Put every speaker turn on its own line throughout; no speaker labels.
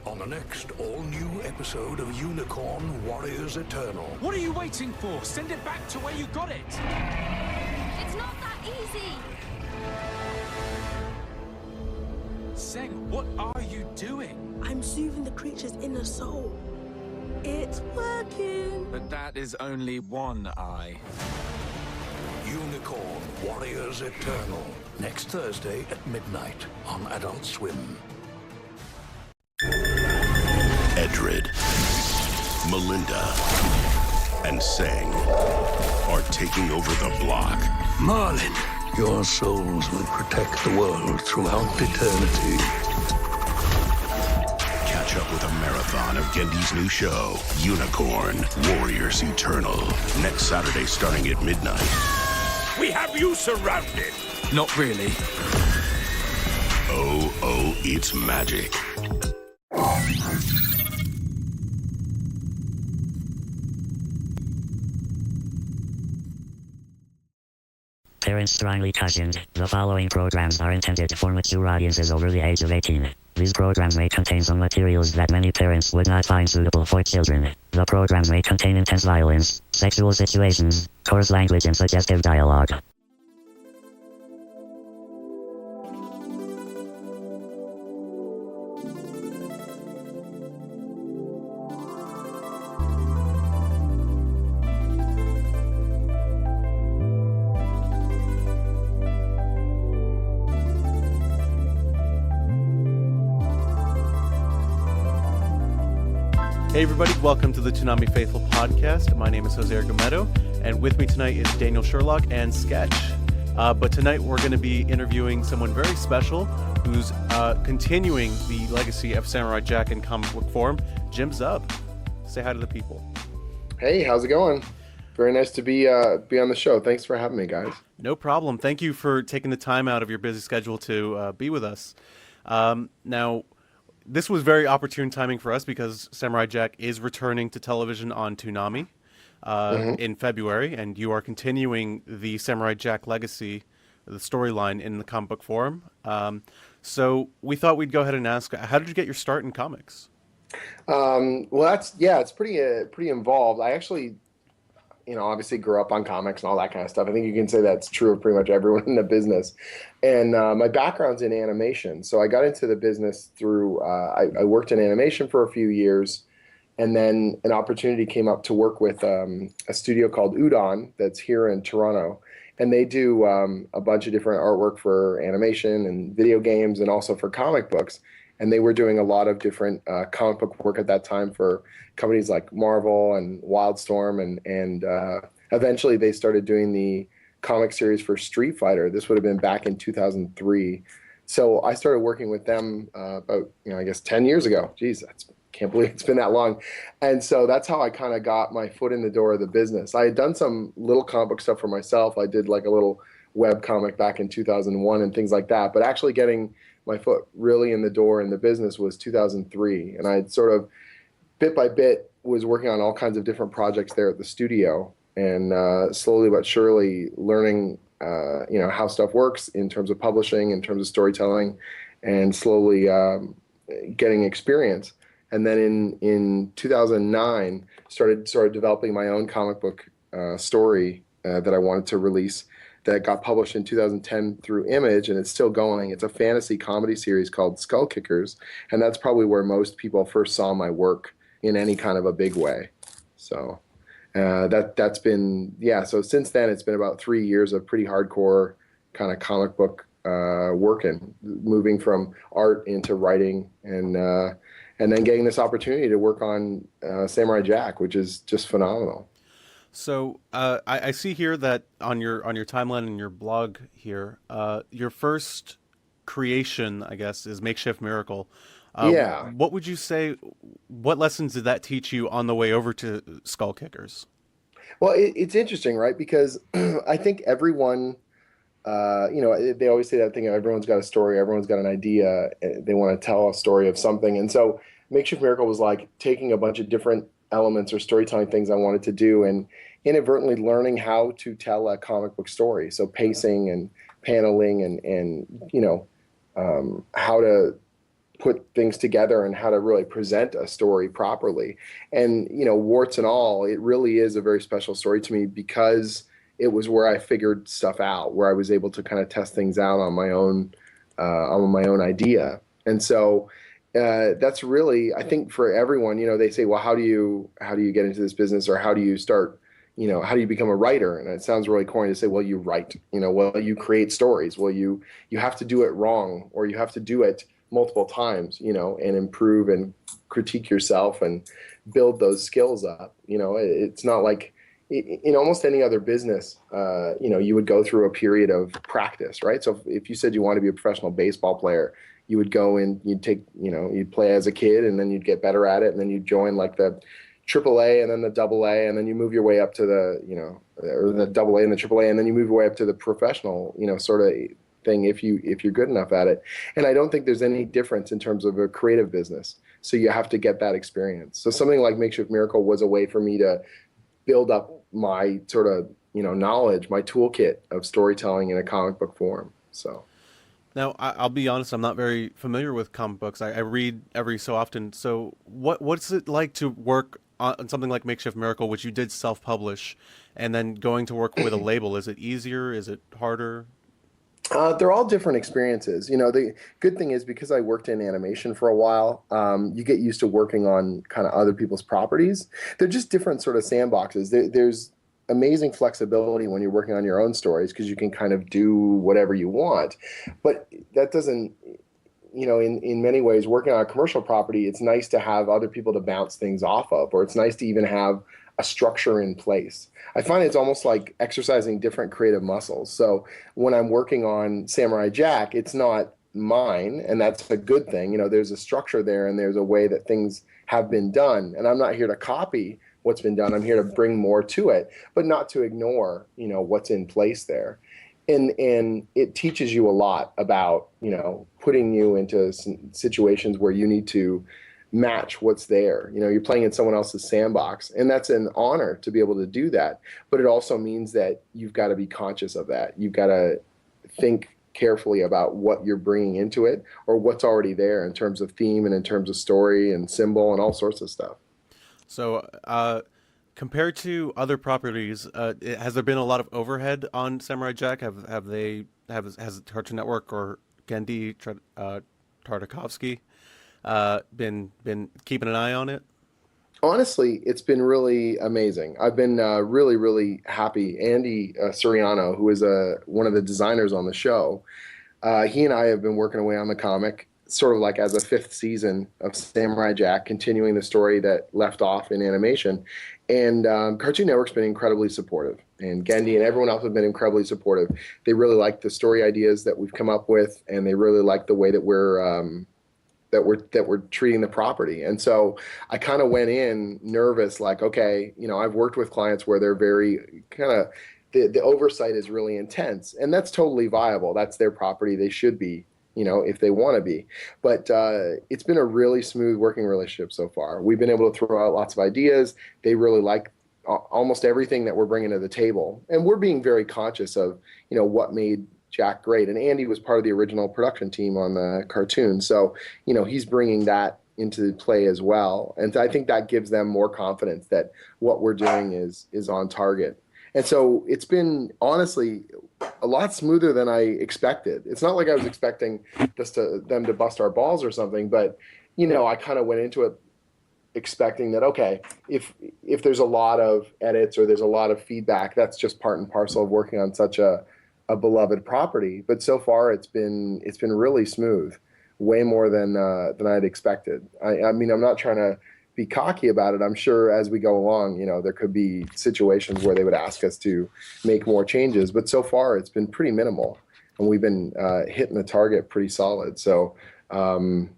On the next all-new episode of Unicorn Warriors Eternal.
What are you waiting for? Send it back to where you got it!
It's not that easy!
Seng, what are you doing?
I'm soothing the creature's inner soul. It's working!
But that is only one eye.
Unicorn Warriors Eternal. Next Thursday at midnight on Adult Swim.
Edred, Melinda, and Seng are taking over the block.
Marlin, your souls will protect the world throughout eternity.
Catch up with a marathon of Gendy's new show, Unicorn Warriors Eternal. Next Saturday starting at midnight.
We have you surrounded!
Not really.
Oh, it's magic.
Parents strongly cautioned, the following programs are intended for mature audiences over the age of 18. These programs may contain some materials that many parents would not find suitable for children. The programs may contain intense violence, sexual situations, coarse language and suggestive dialogue.
Hey everybody, welcome to the Toonami Faithful podcast. My name is Jose Argumedo, and with me tonight is Daniel Sherlock and Sketch. But tonight we're going to be interviewing someone very special who's continuing the legacy of Samurai Jack in comic book form, Jim Zub. Say hi to the people.
Hey, how's it going? Very nice to be on the show. Thanks for having me, guys.
No problem. Thank you for taking the time out of your busy schedule to be with us. Now, this was very opportune timing for us because Samurai Jack is returning to television on Toonami in February, and you are continuing the Samurai Jack legacy, the storyline in the comic book form. So we thought we'd go ahead and ask, how did you get your start in comics?
Well, it's pretty involved. I actually, obviously grew up on comics and all that kind of stuff. I think you can say that's true of pretty much everyone in the business. And my background's in animation. So I got into the business through, I worked in animation for a few years. And then an opportunity came up to work with a studio called Udon that's here in Toronto. And they do a bunch of different artwork for animation and video games and also for comic books. And they were doing a lot of different comic book work at that time for companies like Marvel and Wildstorm. And eventually they started doing the comic series for Street Fighter. This would have been back in 2003. So I started working with them about, I guess 10 years ago. Jeez, can't believe it's been that long. And so that's how I kind of got my foot in the door of the business. I had done some little comic book stuff for myself. I did like a little web comic back in 2001 and things like that. But actually getting my foot really in the door in the business was 2003. And I sort of bit by bit was working on all kinds of different projects there at the studio, and slowly but surely learning how stuff works in terms of publishing, in terms of storytelling, and slowly getting experience. And then in 2009 started developing my own comic book story that I wanted to release, that got published in 2010 through Image, and it's still going. It's a fantasy comedy series called Skull Kickers, and that's probably where most people first saw my work in any kind of a big way. So that's been, so since then it's been about 3 years of pretty hardcore kind of comic book working, moving from art into writing, and then getting this opportunity to work on Samurai Jack, which is just phenomenal.
So I see here that on your timeline and your blog here, your first creation, I guess, is Makeshift Miracle. What would you say, what lessons did that teach you on the way over to Skull Kickers?
Well, it's interesting, right? Because I think everyone they always say that thing, everyone's got a story, everyone's got an idea, they want to tell a story of something. And so Makeshift Miracle was like taking a bunch of different elements or storytelling things I wanted to do and inadvertently learning how to tell a comic book story. So pacing and paneling and how to put things together and how to really present a story properly. And, warts and all, it really is a very special story to me because it was where I figured stuff out, where I was able to kind of test things out on my own idea. And so that's really, I think for everyone, they say, well, how do you get into this business, or how do you start, how do you become a writer? And it sounds really corny to say, well, you write, well, you create stories. Well, you have to do it wrong, or you have to do it multiple times, and improve and critique yourself and build those skills up. It's not like in almost any other business, you would go through a period of practice, right? So if you said you want to be a professional baseball player, you would go and you'd play as a kid, and then you'd get better at it, and then you'd join like the AAA and then the AA, and then you move your way up to or the AA and the AAA, and then you move your way up to the professional, sort of thing if you're good enough at it. And I don't think there's any difference in terms of a creative business. So you have to get that experience. So something like Makeshift Miracle was a way for me to build up my sort of, knowledge, my toolkit of storytelling in a comic book form. So
now, I'll be honest, I'm not very familiar with comic books. I read every so often. So what's it like to work on something like Makeshift Miracle, which you did self-publish, and then going to work with a label? Is it easier? Is it harder?
They're all different experiences. The good thing is, because I worked in animation for a while, you get used to working on kind of other people's properties. They're just different sort of sandboxes. There's amazing flexibility when you're working on your own stories, because you can kind of do whatever you want. But that doesn't, in many ways, working on a commercial property, it's nice to have other people to bounce things off of, or it's nice to even have a structure in place. I find it's almost like exercising different creative muscles. So when I'm working on Samurai Jack, it's not mine, and that's a good thing. There's a structure there, and there's a way that things have been done. And I'm not here to copy what's been done. I'm here to bring more to it, but not to ignore, what's in place there. And it teaches you a lot about, putting you into situations where you need to match what's there. You're playing in someone else's sandbox, and that's an honor to be able to do that. But it also means that you've got to be conscious of that. You've got to think carefully about what you're bringing into it, or what's already there in terms of theme and in terms of story and symbol and all sorts of stuff.
So compared to other properties, has there been a lot of overhead on Samurai Jack? Has Cartoon Network or Genndy Tartakovsky been keeping an eye on it?
Honestly, it's been really amazing. I've been really, really happy. Andy Suriano, who is one of the designers on the show, he and I have been working away on the comic, sort of like as a fifth season of Samurai Jack, continuing the story that left off in animation. And Cartoon Network's been incredibly supportive, and Genndy and everyone else have been incredibly supportive. They really like the story ideas that we've come up with, and they really like the way that we're treating the property. And so I kind of went in nervous, like, okay, I've worked with clients where they're very kind of, the oversight is really intense, and that's totally viable. That's their property. They should be, if they want to be. But it's been a really smooth working relationship so far. We've been able to throw out lots of ideas. They really like almost everything that we're bringing to the table. And we're being very conscious of, what made Jack great. And Andy was part of the original production team on the cartoon. So, he's bringing that into play as well. And I think that gives them more confidence that what we're doing is on target. And so it's been, honestly, a lot smoother than I expected. It's not like I was expecting them to bust our balls or something, but, I kind of went into it expecting that, okay, if there's a lot of edits or there's a lot of feedback, that's just part and parcel of working on such a beloved property. But so far it's been really smooth, way more than I'd expected. I mean, I'm not trying to be cocky about it. I'm sure as we go along, there could be situations where they would ask us to make more changes, but so far it's been pretty minimal, and we've been hitting the target pretty solid. So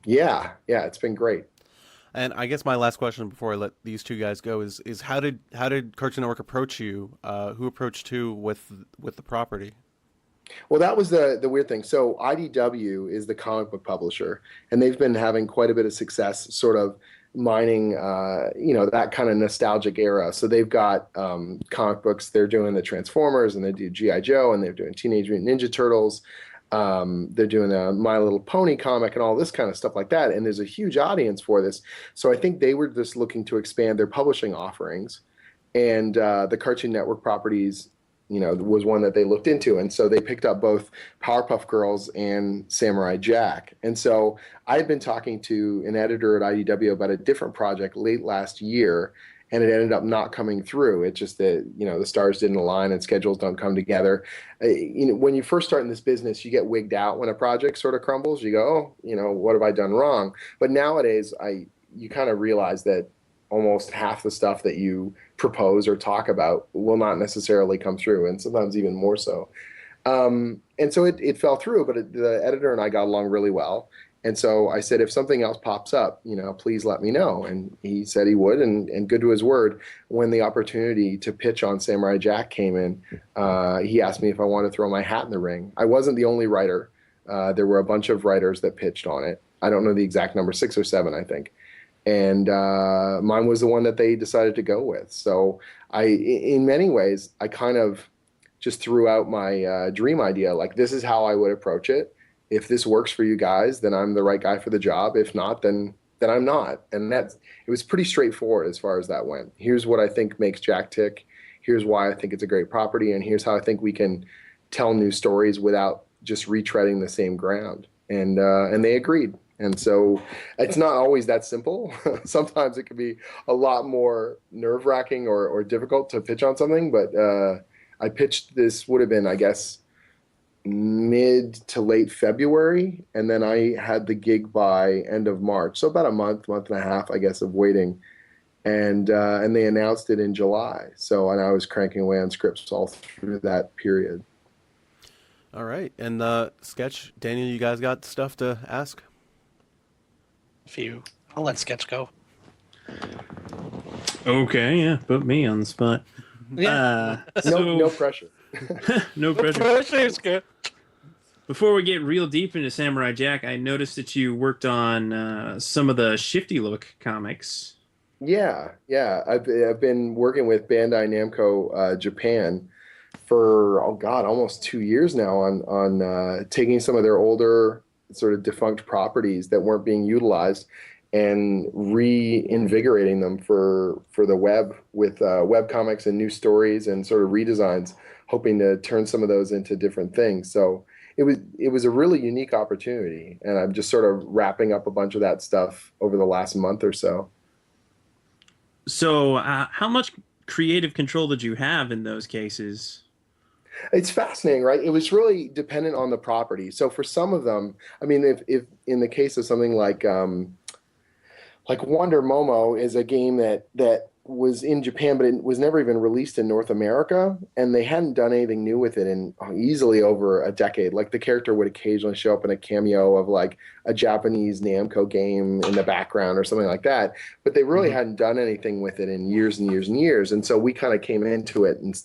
yeah, it's been great.
And I guess my last question before I let these two guys go is how did Cartoon Network approach you? Who approached who with the property?
Well, that was the weird thing. So IDW is the comic book publisher, and they've been having quite a bit of success, sort of mining, that kind of nostalgic era. So they've got comic books. They're doing the Transformers, and they do GI Joe, and they're doing Teenage Mutant Ninja Turtles. They're doing a My Little Pony comic and all this kind of stuff like that. And there's a huge audience for this. So I think they were just looking to expand their publishing offerings, and the Cartoon Network properties was one that they looked into. And so they picked up both Powerpuff Girls and Samurai Jack. And so I had been talking to an editor at IDW about a different project late last year, and it ended up not coming through. It's just that, the stars didn't align and schedules don't come together. When you first start in this business, you get wigged out when a project sort of crumbles. You go, what have I done wrong? But nowadays, you kind of realize that almost half the stuff that you propose or talk about will not necessarily come through, and sometimes even more so. And so it fell through, but the editor and I got along really well. And so I said, if something else pops up, please let me know. And he said he would, and good to his word. When the opportunity to pitch on Samurai Jack came in, he asked me if I wanted to throw my hat in the ring. I wasn't the only writer. There were a bunch of writers that pitched on it. I don't know the exact number, 6 or 7, I think. And mine was the one that they decided to go with. So in many ways, I kind of just threw out my dream idea. Like, this is how I would approach it. If this works for you guys, then I'm the right guy for the job. If not, then I'm not. And it was pretty straightforward as far as that went. Here's what I think makes Jack tick. Here's why I think it's a great property. And here's how I think we can tell new stories without just retreading the same ground. And they agreed. And so it's not always that simple. Sometimes it can be a lot more nerve-wracking or difficult to pitch on something. But I pitched this, would have been, I guess, mid to late February. And then I had the gig by end of March. So about a month and a half, I guess, of waiting. And they announced it in July. So, and I was cranking away on scripts all through that period.
All right. And Sketch, Daniel, you guys got stuff to ask?
Few. I'll let Sketch go.
Okay, yeah, put me on the spot.
Yeah.
No pressure.
No pressure.
Pressure's good.
Before we get real deep into Samurai Jack, I noticed that you worked on some of the Shifty Look comics.
Yeah. I've been working with Bandai Namco Japan for almost 2 years now on taking some of their older sort of defunct properties that weren't being utilized and reinvigorating them for the web with web comics and new stories and sort of redesigns, hoping to turn some of those into different things. So it was a really unique opportunity, and I'm just sort of wrapping up a bunch of that stuff over the last month or so.
So how much creative control did you have in those cases?
It's fascinating, right? It was really dependent on the property. So for some of them, I mean, if in the case of something like Wonder Momo is a game that was in Japan, but it was never even released in North America, and they hadn't done anything new with it in easily over a decade. Like, the character would occasionally show up in a cameo of like a Japanese Namco game in the background or something like that, but they really hadn't done anything with it in years and years and years. And so we kind of came into it, and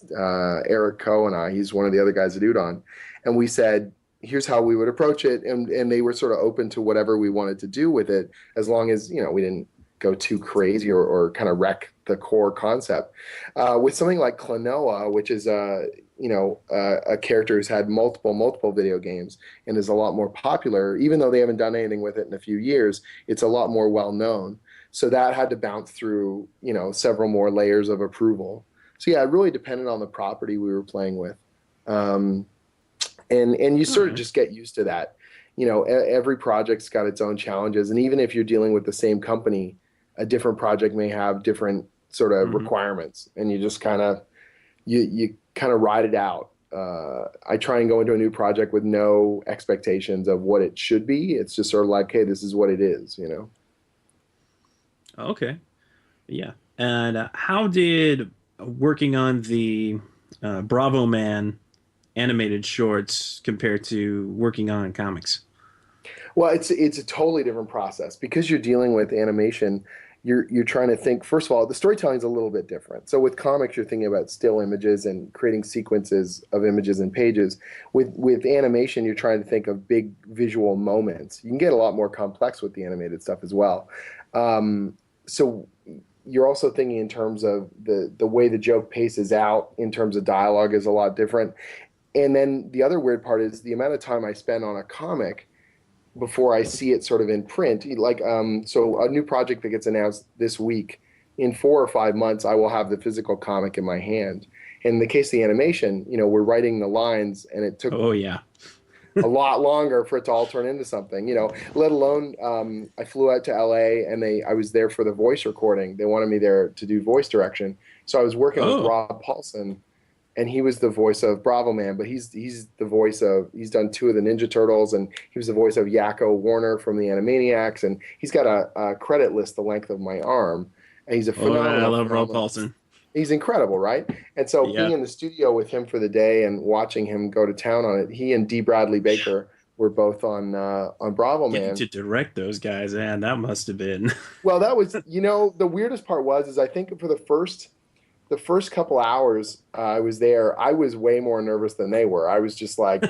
Eric Coe and I, he's one of the other guys at Udon, and we said, here's how we would approach it, and they were sort of open to whatever we wanted to do with it, as long as we didn't go too crazy or kind of wreck the core concept. With something like Klonoa, which is a character who's had multiple video games and is a lot more popular, even though they haven't done anything with it in a few years, it's a lot more well known. So that had to bounce through several more layers of approval. So yeah, it really depended on the property we were playing with, and you sort of just get used to that. Every project's got its own challenges, and even if you're dealing with the same company, a different project may have different sort of requirements, and you just kind of you kind of ride it out. I try and go into a new project with no expectations of what it should be. It's just sort of like, hey, this is what it is,
Okay, yeah. And how did working on the Bravo Man animated shorts compare to working on comics?
Well, it's a totally different process because you're dealing with animation. you're trying to think. First of all, the storytelling is a little bit different. So with comics, you're thinking about still images and creating sequences of images and pages. With animation, you're trying to think of big visual moments. You can get a lot more complex with the animated stuff as well. So you're also thinking in terms of the way the joke paces out in terms of dialogue is a lot different. And then the other weird part is the amount of time I spend on a comic before I see it sort of in print. Like, so a new project that gets announced this week, in 4 or 5 months, I will have the physical comic in my hand. In the case of the animation, we're writing the lines, and it took a lot longer for it to all turn into something, let alone I flew out to LA and I was there for the voice recording. They wanted me there to do voice direction. So I was working with Rob Paulson, and he was the voice of Bravo Man, but he's the voice of, he's done 2 of the Ninja Turtles, and he was the voice of Yakko Warner from the Animaniacs, and he's got a credit list the length of my arm, and he's a phenomenal.
I love Rob Paulson.
He's incredible, right? And so being in the studio with him for the day and watching him go to town on it, he and D. Bradley Baker were both on Bravo Man.
Getting to direct those guys, man, that must have been.
Well, that was, the weirdest part was I think for the first couple hours I was there, I was way more nervous than they were. I was just like,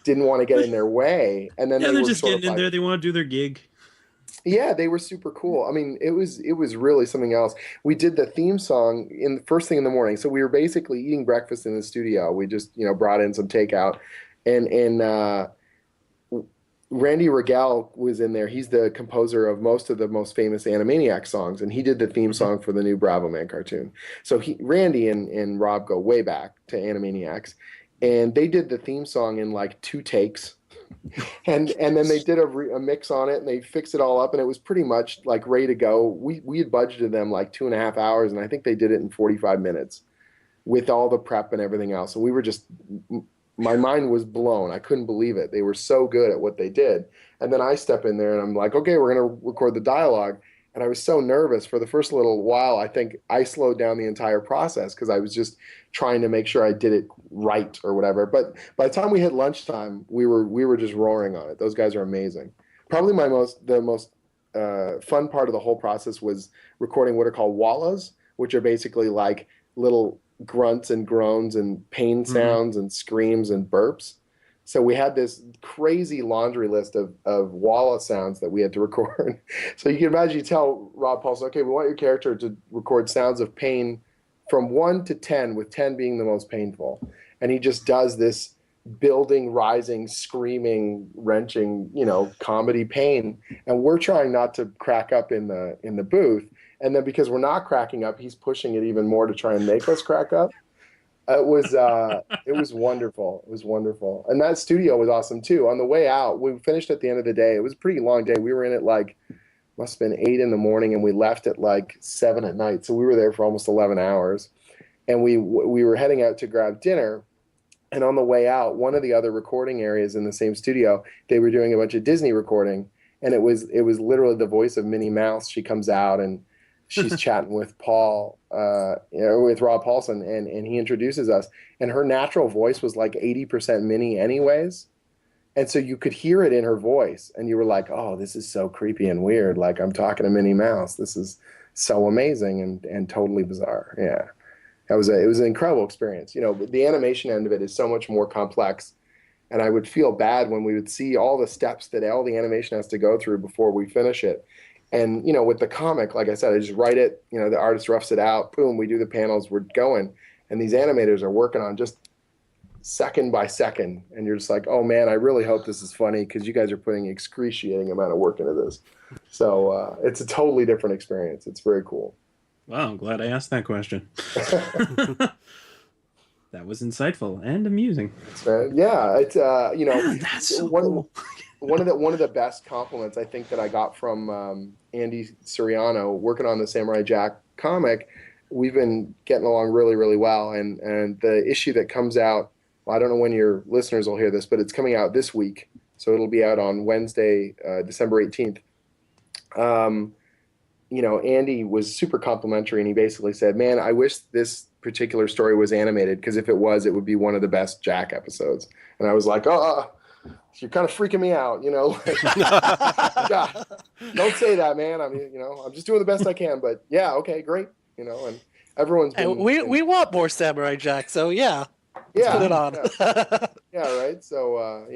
didn't want to get in their way. And then
they're
were
just getting in there. They want to do their gig.
Yeah, they were super cool. I mean, it was really something else. We did the theme song in the first thing in the morning. So we were basically eating breakfast in the studio. We just, brought in some takeout, and Randy Regal was in there. He's the composer of most of the most famous Animaniacs songs, and he did the theme song for the new Bravo Man cartoon. So Randy and Rob go way back to Animaniacs, and they did the theme song in like 2 takes. And then they did a mix on it, and they fixed it all up, and it was pretty much like ready to go. We had budgeted them like 2.5 hours, and I think they did it in 45 minutes with all the prep and everything else. And we were just, my mind was blown. I couldn't believe it. They were so good at what they did. And then I step in there and I'm like, okay, we're going to record the dialogue. And I was so nervous for the first little while. I think I slowed down the entire process because I was just trying to make sure I did it right or whatever. But by the time we hit lunchtime, we were just roaring on it. Those guys are amazing. Probably the most fun part of the whole process was recording what are called wallas, which are basically like little grunts and groans and pain sounds and screams and burps. So we had this crazy laundry list of walla sounds that we had to record. So you can imagine, you tell Rob Paulson, okay, we want your character to record sounds of pain from 1 to 10, with 10 being the most painful. And he just does this building, rising, screaming, wrenching, comedy pain. And we're trying not to crack up in the booth. And then because we're not cracking up, he's pushing it even more to try and make us crack up. It was wonderful. It was wonderful. And that studio was awesome too. On the way out, we finished at the end of the day. It was a pretty long day. We were in at must have been 8 in the morning, and we left at 7 at night. So we were there for almost 11 hours. And we were heading out to grab dinner. And on the way out, one of the other recording areas in the same studio, they were doing a bunch of Disney recording. And it was literally the voice of Minnie Mouse. She comes out and she's chatting with with Rob Paulson, and he introduces us. And her natural voice was like 80% Minnie anyways. And so you could hear it in her voice, and you were like, oh, this is so creepy and weird. Like, I'm talking to Minnie Mouse. This is so amazing and totally bizarre. Yeah. It was an incredible experience. The animation end of it is so much more complex. And I would feel bad when we would see all the steps that all the animation has to go through before we finish it. And, with the comic, like I said, I just write it, the artist roughs it out, boom, we do the panels, we're going. And these animators are working on just second by second. And you're just like, oh, man, I really hope this is funny, because you guys are putting an excruciating amount of work into this. So it's a totally different experience. It's very cool.
Wow, I'm glad I asked that question. That was insightful and amusing.
Yeah, it's
that's so cool.
One of the best compliments I think that I got from Andy Soriano working on the Samurai Jack comic. We've been getting along really, really well, and the issue that comes out, well, I don't know when your listeners will hear this, but it's coming out this week, so it'll be out on Wednesday, December 18th. Andy was super complimentary, and he basically said, man, I wish this particular story was animated, because if it was, it would be one of the best Jack episodes. And I was like, you're kind of freaking me out, God, don't say that, man. I mean, I'm just doing the best I can, but yeah, okay, great, and everyone's been.
We want more Samurai Jack, so yeah, let's put it on.
Yeah, right. So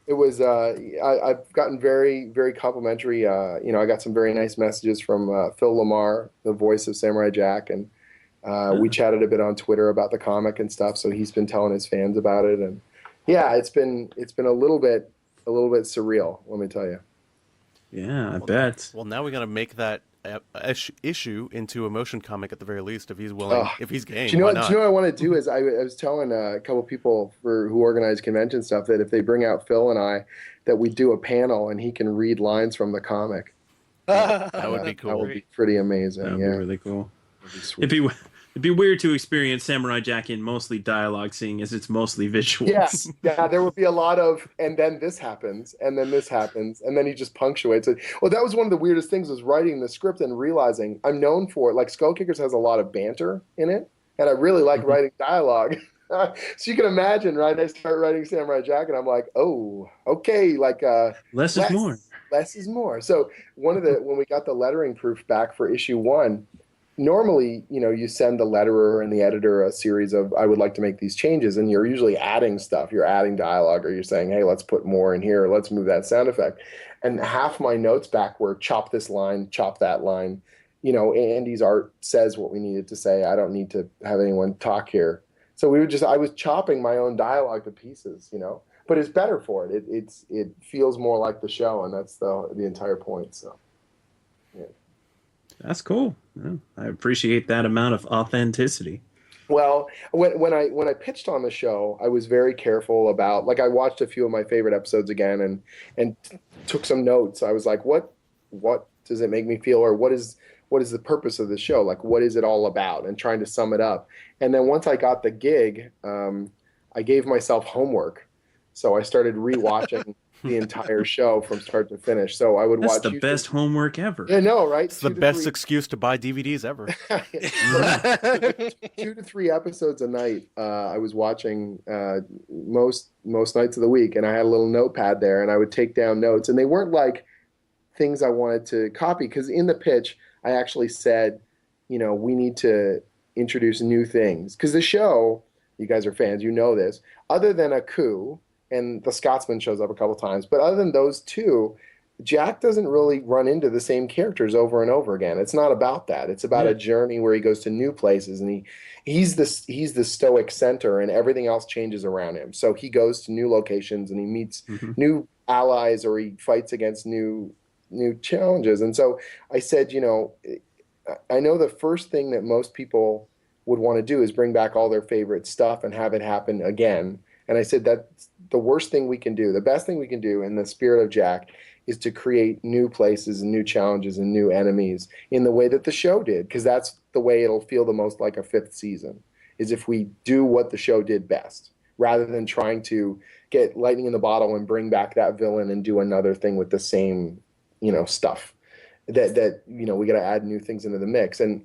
it was. I've gotten very, very complimentary. I got some very nice messages from Phil Lamar, the voice of Samurai Jack, and we chatted a bit on Twitter about the comic and stuff. So he's been telling his fans about it, and yeah, it's been a little bit surreal. Let me tell you.
Yeah, I bet.
Well, now we got to make that issue into a motion comic at the very least, if he's willing, if he's game.
Do you know what I want to do is I was telling a couple people who organize convention stuff that if they bring out Phil and I, that we do a panel and he can read lines from the comic.
That would be cool.
That would be pretty amazing.
That'd be really cool.
It'd
be weird to experience Samurai Jack in mostly dialogue, seeing as it's mostly visuals.
Yeah, there would be a lot of, and then this happens, and then this happens, and then he just punctuates it. Well, that was one of the weirdest things, was writing the script and realizing I'm known for it. Like Skull Kickers has a lot of banter in it, and I really like writing dialogue. So you can imagine, right? I start writing Samurai Jack, and I'm like, oh, okay, like
less is more.
Less is more. So when we got the lettering proof back for issue 1. Normally, you send the letterer and the editor a series of, I would like to make these changes, and you're usually adding stuff. You're adding dialogue, or you're saying, hey, let's put more in here, let's move that sound effect. And half my notes back were chop this line, chop that line. Andy's art says what we needed to say. I don't need to have anyone talk here. So I was chopping my own dialogue to pieces, but it's better for it. It feels more like the show, and that's the entire point. So, yeah.
That's cool. Yeah, I appreciate that amount of authenticity.
Well, when I pitched on the show, I was very careful about, like, I watched a few of my favorite episodes again and took some notes. I was like, what does it make me feel, or what is the purpose of the show? Like, what is it all about? And trying to sum it up. And then once I got the gig, I gave myself homework. So I started rewatching the entire show from start to finish. So I would watch.
That's the best homework ever.
I know, right?
It's the best excuse to buy DVDs ever.
2 to 3 episodes a night. I was watching most nights of the week, and I had a little notepad there, and I would take down notes. And they weren't like things I wanted to copy, because in the pitch, I actually said, we need to introduce new things. Because the show, you guys are fans, this, other than a coup, and the Scotsman shows up a couple times, but other than those two, Jack doesn't really run into the same characters over and over again. It's not about that. It's about a journey where he goes to new places, and he's the stoic center, and everything else changes around him. So he goes to new locations, and he meets new allies, or he fights against new challenges. And so I said, I know the first thing that most people would want to do is bring back all their favorite stuff and have it happen again. And I said that's the worst thing we can do. The best thing we can do in the spirit of Jack is to create new places and new challenges and new enemies in the way that the show did, because that's the way it'll feel the most like a 5th season, is if we do what the show did best, rather than trying to get lightning in the bottle and bring back that villain and do another thing with the same, stuff. That we got to add new things into the mix. And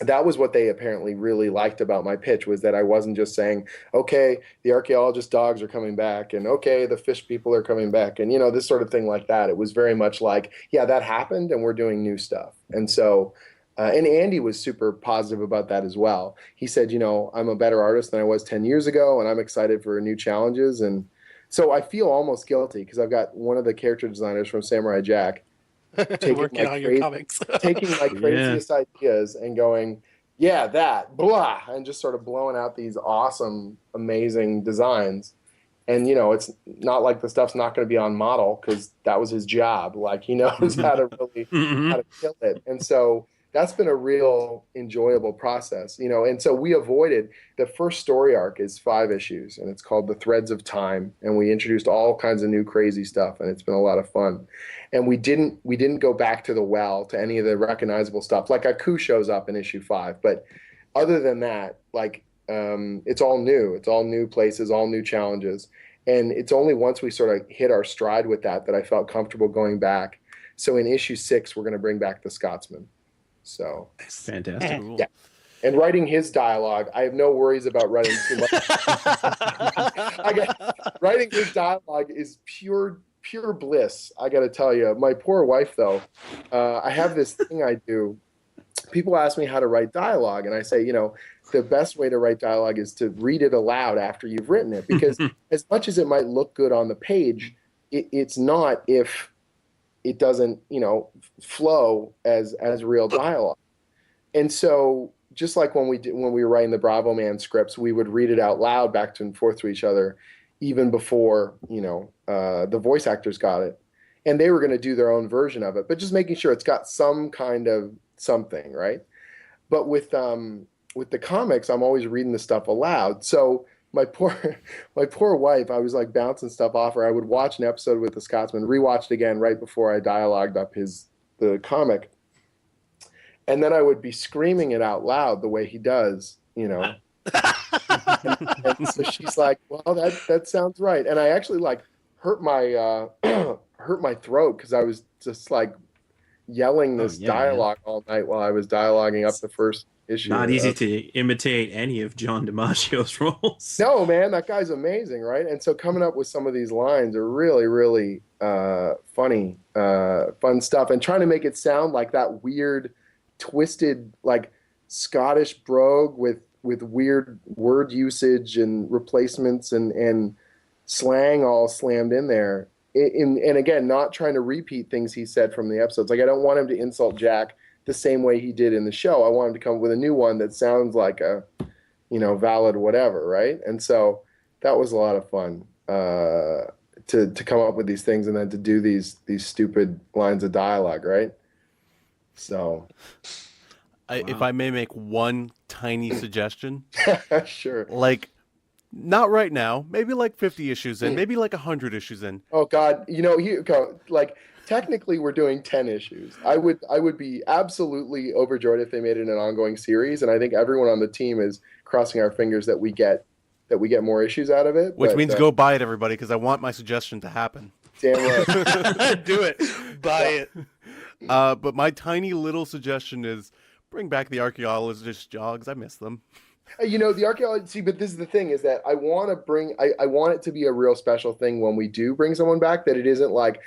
that was what they apparently really liked about my pitch, was that I wasn't just saying, okay, the archaeologist dogs are coming back, and okay, the fish people are coming back, and this sort of thing like that. It was very much like, yeah, that happened, and we're doing new stuff. And so, and Andy was super positive about that as well. He said, I'm a better artist than I was 10 years ago, and I'm excited for new challenges. And so I feel almost guilty, because I've got one of the character designers from Samurai Jack taking
your comics.
taking my craziest ideas and going, yeah, that, blah, and just sort of blowing out these awesome, amazing designs. And, it's not like the stuff's not going to be on model, because that was his job. Like, he knows how to really how to kill it. And so that's been a real enjoyable process, and so we avoided, the first story arc is 5 issues, and it's called The Threads of Time, and we introduced all kinds of new crazy stuff, and it's been a lot of fun. And we didn't go back to the well, to any of the recognizable stuff. Like Aku shows up in issue 5, but other than that, like, it's all new. It's all new places, all new challenges. And it's only once we sort of hit our stride with that I felt comfortable going back. So in issue 6, we're going to bring back the Scotsman. So
fantastic.
Yeah. And writing his dialogue, I have no worries about writing too much. Writing his dialogue is pure bliss. I got to tell you, my poor wife though. I have this thing I do. People ask me how to write dialogue, and I say, the best way to write dialogue is to read it aloud after you've written it, because as much as it might look good on the page, it's not if it doesn't, flow as real dialogue. And so, just like when we were writing the Bravo Man scripts, we would read it out loud back and forth to each other, even before the voice actors got it, and they were going to do their own version of it, but just making sure it's got some kind of something, right? But with the comics, I'm always reading the stuff aloud. So my poor wife, I was like bouncing stuff off her. I would watch an episode with the Scotsman, rewatch it again right before I dialogued up the comic, and then I would be screaming it out loud the way he does, and so she's like, "Well, that sounds right." And I actually like hurt my throat because I was just like yelling this dialogue all night while I was dialoguing up the first issue.
Not easy to imitate any of John DiMaggio's roles.
No, man, that guy's amazing, right? And so coming up with some of these lines are really, really funny, fun stuff, and trying to make it sound like that weird, twisted, like Scottish brogue with weird word usage and replacements and slang all slammed in there. And again, not trying to repeat things he said from the episodes. Like, I don't want him to insult Jack the same way he did in the show. I want him to come up with a new one that sounds like a, valid whatever, right? And so that was a lot of fun to come up with these things and then to do these stupid lines of dialogue, right? So,
if I may make one tiny suggestion,
sure.
Like, not right now. Maybe like 50 issues in. Maybe like 100 issues in.
Oh God, technically we're doing 10 issues. I would be absolutely overjoyed if they made it an ongoing series, and I think everyone on the team is crossing our fingers that we get more issues out of it.
Which means go buy it, everybody, because I want my suggestion to happen.
Damn right.
Do it. Buy it.
But my tiny little suggestion is bring back the archaeologist jogs. I miss them.
The archaeology, but this is the thing, is that I want it to be a real special thing when we do bring someone back, that it isn't like,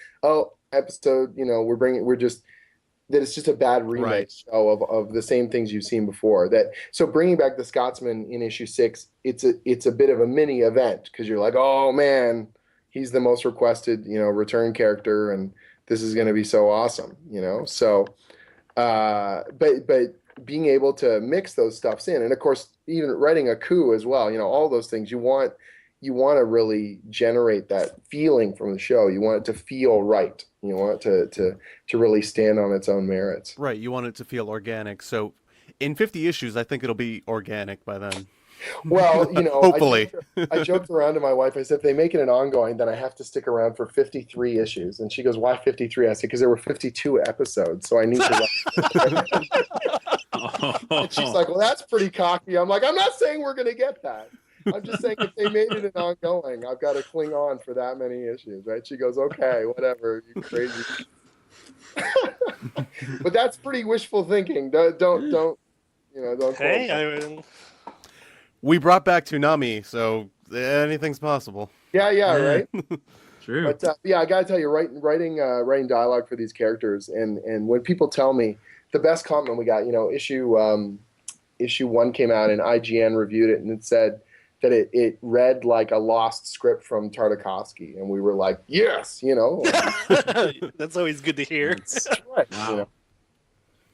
episode, that it's just a bad remake show of the same things you've seen before. So bringing back the Scotsman in issue 6, it's a bit of a mini event, because you're like, oh man, he's the most requested, return character, and this is going to be so awesome, so, but being able to mix those stuffs in, and of course, even writing a coup as well, all those things, you want to really generate that feeling from the show. You want it to feel right. You want it to really stand on its own merits.
Right. You want it to feel organic. So in 50 issues, I think it'll be organic by then.
Well,
hopefully.
I joked around to my wife. I said, if they make it an ongoing, then I have to stick around for 53 issues. And she goes, why 53? I said, because there were 52 episodes, so I need to. And she's like, well, that's pretty cocky. I'm like, I'm not saying we're going to get that. I'm just saying if they made it an ongoing, I've got to cling on for that many issues, right? She goes, okay, whatever, you crazy. But that's pretty wishful thinking. Don't.
Hey,
we brought back Toonami, so anything's possible.
Yeah, right.
True.
But I gotta tell you, writing dialogue for these characters, and when people tell me, the best compliment we got, issue 1 came out and IGN reviewed it, and it said that it read like a lost script from Tartakovsky, and we were like, yes,
That's always good to hear.
That's right.
Wow.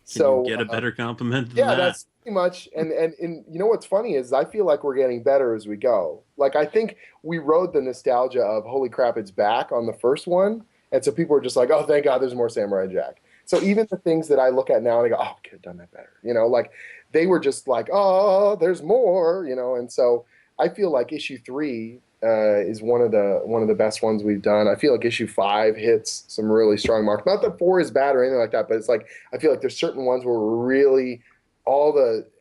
So
Can you get a better compliment than
yeah,
that?
that's pretty much. And what's funny is I feel like we're getting better as we go. Like, I think we rode the nostalgia of holy crap, it's back on the first one, and so people were just like, oh, thank God, there's more Samurai Jack. So even the things that I look at now and I go, oh, I could have done that better. Like they were just like, oh, there's more. And so I feel like issue 3 is one of the best ones we've done. I feel like issue 5 hits some really strong marks. Not that 4 is bad or anything like that, but it's like I feel like there's certain ones where we're really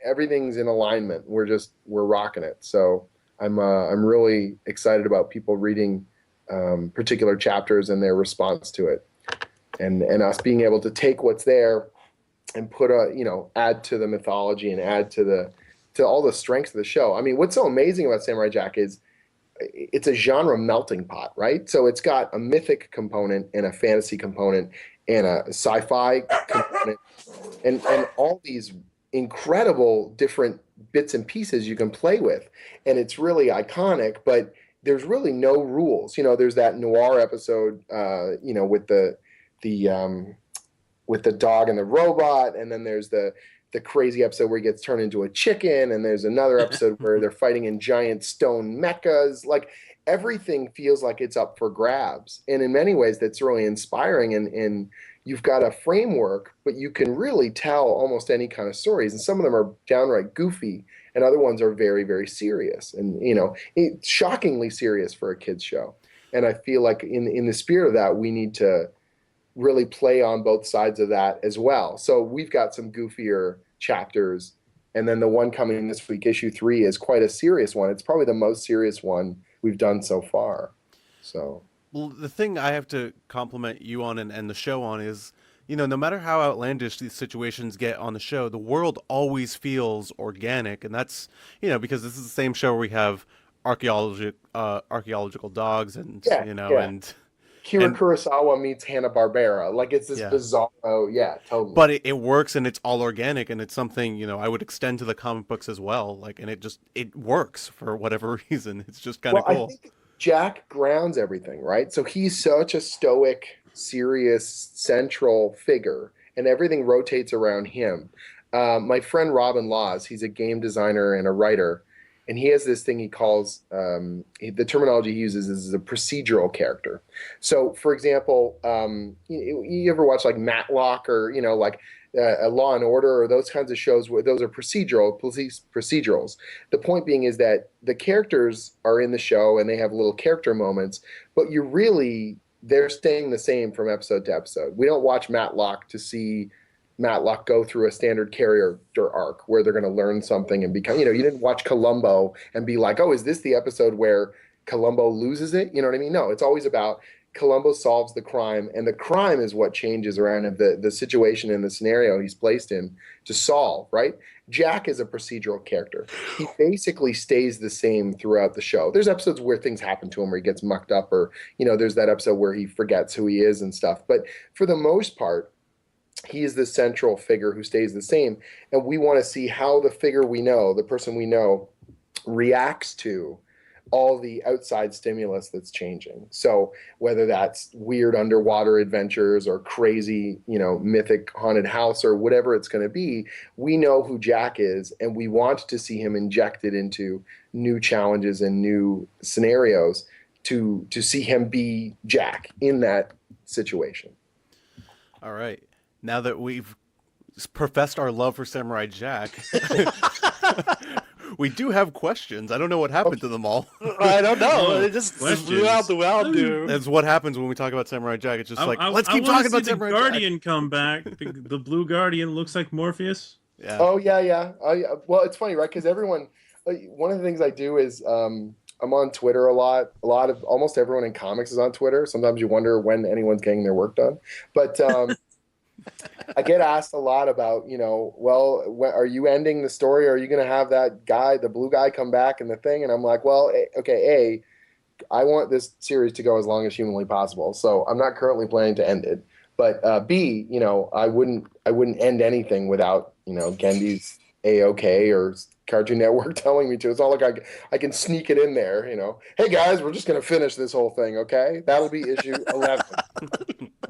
everything's in alignment. We're rocking it. So I'm really excited about people reading particular chapters and their response to it, and us being able to take what's there put add to the mythology and add to all the strengths of the show. I mean, what's so amazing about Samurai Jack is it's a genre melting pot, right? So it's got a mythic component and a fantasy component and a sci-fi component and all these incredible different bits and pieces you can play with. And it's really iconic, but there's really no rules. There's that noir episode, with the dog and the robot, and then there's the crazy episode where he gets turned into a chicken, and there's another episode where they're fighting in giant stone mechas. Like, everything feels like it's up for grabs, and in many ways that's really inspiring, and you've got a framework, but you can really tell almost any kind of stories, and some of them are downright goofy, and other ones are very, very serious, and shockingly serious for a kids show. And I feel like in the spirit of that, we need to really play on both sides of that as well. So we've got some goofier chapters, and then the one coming this week, issue 3, is quite a serious one. It's probably the most serious one we've done so far. So,
well, the thing I have to compliment you on and the show on is, no matter how outlandish these situations get on the show, the world always feels organic, and that's because this is the same show where we have archaeological dogs and and
Kira Kurosawa meets Hanna-Barbera. Like, it's this bizarre, totally.
But it works, and it's all organic, and it's something, I would extend to the comic books as well. Like, and it works for whatever reason. It's just kind of cool.
I think Jack grounds everything, right? So he's such a stoic, serious, central figure, and everything rotates around him. My friend Robin Laws, he's a game designer and a writer, and he has this thing he calls, the terminology he uses is a procedural character. So, for example, you ever watch like Matlock or, like Law and Order or those kinds of shows where those are police procedurals. The point being is that the characters are in the show and they have little character moments, but they're staying the same from episode to episode. We don't watch Matlock to see Matlock go through a standard character arc where they're going to learn something and become, you didn't watch Columbo and be like, oh, is this the episode where Columbo loses it? You know what I mean? No, it's always about Columbo solves the crime, and the crime is what changes around him, the situation and the scenario he's placed in to solve, right? Jack is a procedural character. He basically stays the same throughout the show. There's episodes where things happen to him where he gets mucked up, or, there's that episode where he forgets who he is and stuff. But for the most part, he is the central figure who stays the same, and we want to see how the figure we know, the person we know, reacts to all the outside stimulus that's changing. So whether that's weird underwater adventures or crazy, mythic haunted house or whatever it's going to be, we know who Jack is, and we want to see him injected into new challenges and new scenarios to see him be Jack in that situation.
All right. Now that we've professed our love for Samurai Jack, we do have questions. I don't know what happened to them all.
I don't know. It just blew out the well, dude.
That's what happens when we talk about Samurai Jack. It's just let's keep talking about Samurai Jack.
Guardian come back. The blue Guardian looks like Morpheus.
Yeah.
Oh, yeah. Well, it's funny, right? Because one of the things I do is I'm on Twitter a lot. Almost everyone in comics is on Twitter. Sometimes you wonder when anyone's getting their work done. But I get asked a lot about, are you ending the story? Are you going to have that guy, the blue guy, come back in the thing? And I'm like, well, okay, I want this series to go as long as humanly possible. So I'm not currently planning to end it. But B, I wouldn't end anything without, Gendy's A-OK or Cartoon Network telling me to. It's not like I can sneak it in there, Hey guys, we're just going to finish this whole thing, okay? That'll be issue 11.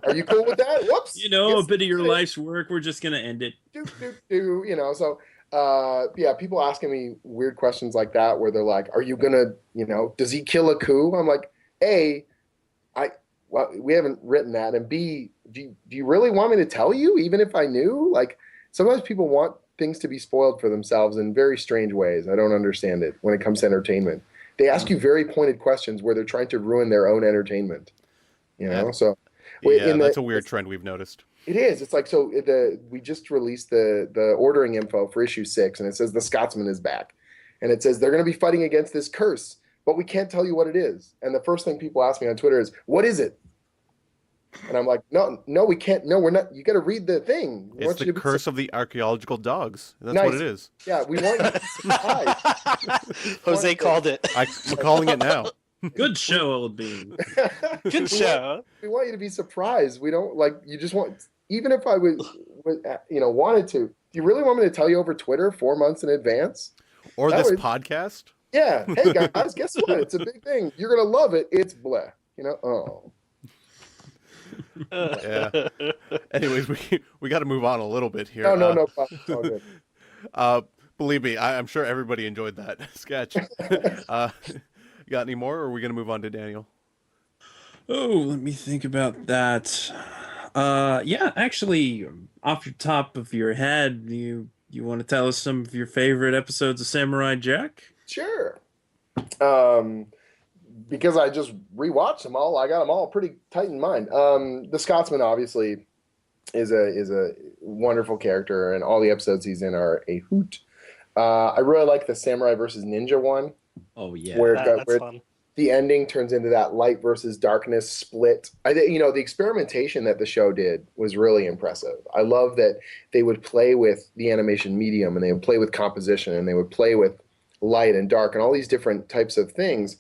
Are you cool with that? Whoops.
A bit of your life's work. We're just going to end it.
So, people asking me weird questions like that where they're like, are you going to, does he kill a coup? I'm like, A, we haven't written that. And B, do you really want me to tell you, even if I knew? Like, sometimes people want things to be spoiled for themselves in very strange ways. I don't understand it when it comes to entertainment. They ask you very pointed questions where they're trying to ruin their own entertainment. So
that's a weird trend we've noticed.
It is. It's like, so we just released the ordering info for issue 6, and it says the Scotsman is back, and it says they're going to be fighting against this curse, but we can't tell you what it is. And the first thing people ask me on Twitter is, what is it? And I'm like, no, we can't. No, we're not. You got to read the thing. We
It's
want you
the
to be
curse of the archaeological dogs. That's
Nice.
what it is.
Yeah, we want you to be surprised.
Jose called it.
I'm calling it now.
Good show, Old Bean.
Good show.
We want you to be surprised. We don't like. You just want. Even if I would wanted to. Do you really want me to tell you over Twitter 4 months in advance?
Or
That
this
would-
podcast?
Yeah. Hey guys, guess what? It's a big thing. You're gonna love it. It's bleh. Oh.
Yeah. Anyways, we got to move on a little bit here.
No. It's all good.
Believe me, I'm sure everybody enjoyed that sketch. You got any more, or are we going to move on to Daniel?
Oh, let me think about that. Yeah, actually, off the top of your head, you want to tell us some of your favorite episodes of Samurai Jack?
Sure. Because I just rewatched them all. I got them all pretty tight in mind. The Scotsman obviously is a wonderful character, and all the episodes he's in are a hoot. I really like the Samurai versus Ninja one.
Oh yeah,
where
That's fun.
the ending turns into that light versus darkness split. I think the experimentation that the show did was really impressive. I love that they would play with the animation medium, and they would play with composition, and they would play with light and dark and all these different types of things.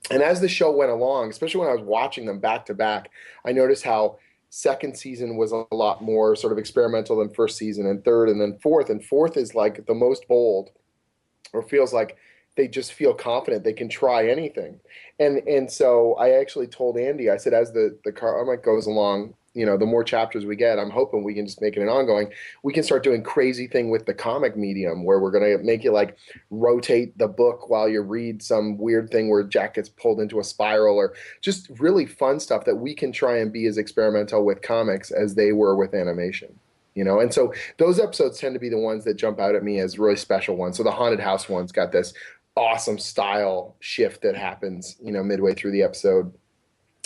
And as the show went along, especially when I was watching them back to back, I noticed how second season was a lot more sort of experimental than first season, and third, and then fourth. And fourth is like the most bold, or feels like they just feel confident they can try anything. And so I actually told Andy, I said, as the comic goes along, the more chapters we get, I'm hoping we can just make it an ongoing. We can start doing crazy thing with the comic medium where we're going to make you like rotate the book while you read some weird thing where Jack gets pulled into a spiral, or just really fun stuff that we can try and be as experimental with comics as they were with animation. And so those episodes tend to be the ones that jump out at me as really special ones. So the Haunted House one's got this awesome style shift that happens, midway through the episode,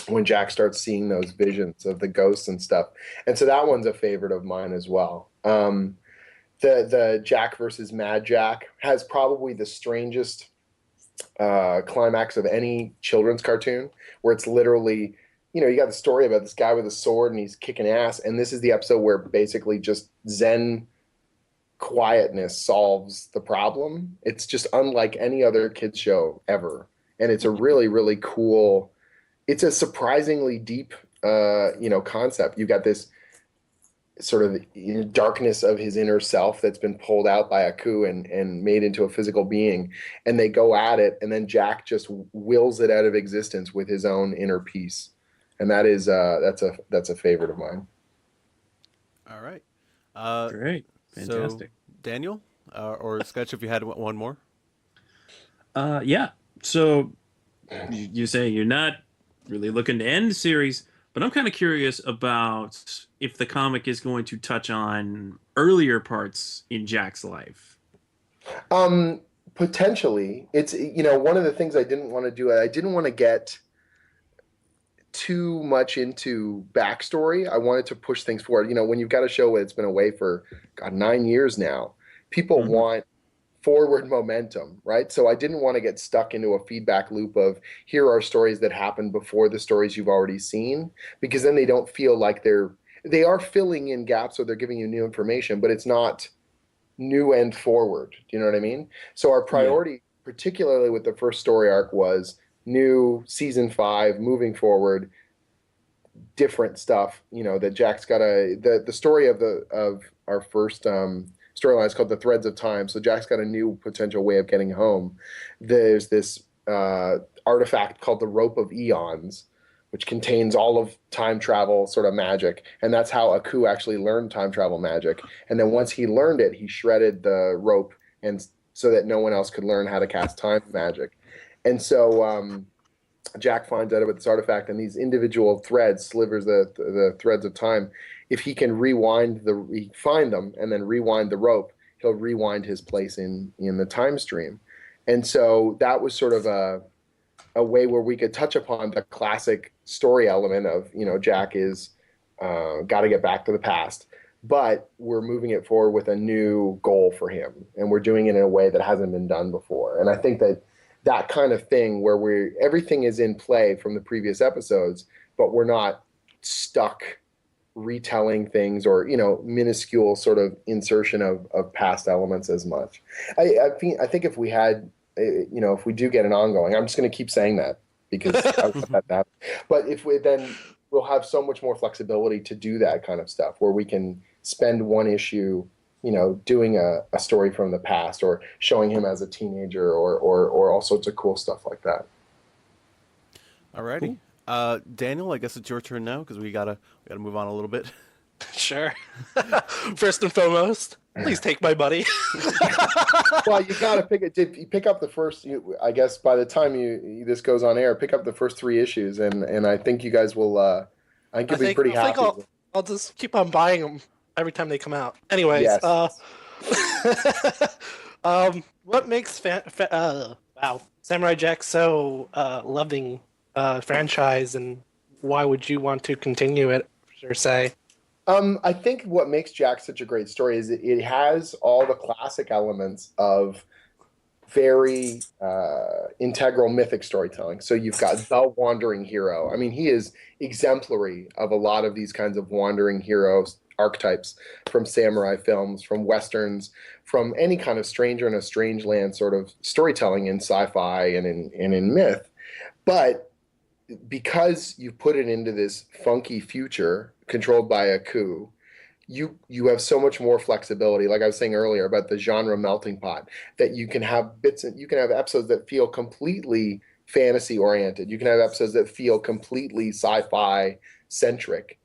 when Jack starts seeing those visions of the ghosts and stuff. And so that one's a favorite of mine as well. The Jack versus Mad Jack has probably the strangest climax of any children's cartoon, where it's literally, you got the story about this guy with a sword and he's kicking ass. And this is the episode where basically just Zen quietness solves the problem. It's just unlike any other kids show ever. And it's a really, really cool, it's a surprisingly deep, concept. You've got this sort of darkness of his inner self that's been pulled out by a coup and made into a physical being. And they go at it, and then Jack just wills it out of existence with his own inner peace. And that is, that's a favorite of mine.
All right.
Great. Fantastic.
So, Daniel, or Sketch, if you had one more.
Yeah. So you say you're not really looking to end the series, but I'm kind of curious about if the comic is going to touch on earlier parts in Jack's life.
Potentially. It's, one of the things I didn't want to do, I didn't want to get too much into backstory. I wanted to push things forward. When you've got a show that's been away for 9 years now, people want forward momentum, right? So I didn't want to get stuck into a feedback loop of, here are stories that happened before the stories you've already seen, because then they don't feel like they are filling in gaps, or they're giving you new information, but it's not new and forward. Do you know what I mean? So our priority, particularly with the first story arc, was new season 5, moving forward, different stuff, that Jack's got the story of our first storyline is called The Threads of Time. So Jack's got a new potential way of getting home. There's this artifact called the Rope of Eons, which contains all of time travel sort of magic. And that's how Aku actually learned time travel magic. And then once he learned it, he shredded the rope, and so that no one else could learn how to cast time magic. And so Jack finds out about this artifact, and these individual threads, slivers, the threads of time, if he can find them and then rewind the rope, he'll rewind his place in the time stream. And so that was sort of a way where we could touch upon the classic story element of, Jack is got to get back to the past, but we're moving it forward with a new goal for him, and we're doing it in a way that hasn't been done before. And I think that kind of thing where everything is in play from the previous episodes, but we're not stuck retelling things or minuscule sort of insertion of past elements as much. I think if we had if we do get an ongoing, I'm just going to keep saying that because I want that to happen. But if we then we'll have so much more flexibility to do that kind of stuff where we can spend one issue doing a story from the past or showing him as a teenager or all sorts of cool stuff like that.
Alrighty. Daniel, I guess it's your turn now because we gotta move on a little bit.
Sure. First and foremost, please take my money.
Well, you gotta pick up the first. I guess by the time this goes on air, pick up the first 3 issues, and I think you guys will. I think you'll be pretty happy.
I'll just keep on buying them every time they come out. Anyways,
yes.
What makes Samurai Jack so loving franchise, and why would you want to continue it, per se?
I think what makes Jack such a great story is it has all the classic elements of very integral mythic storytelling. So you've got the wandering hero. I mean, he is exemplary of a lot of these kinds of wandering heroes archetypes from samurai films, from westerns, from any kind of stranger in a strange land sort of storytelling in sci-fi and in myth. But because you put it into this funky future controlled by a coup, you have so much more flexibility. Like I was saying earlier about the genre melting pot, that you can have you can have episodes that feel completely fantasy oriented. You can have episodes that feel completely sci-fi centric,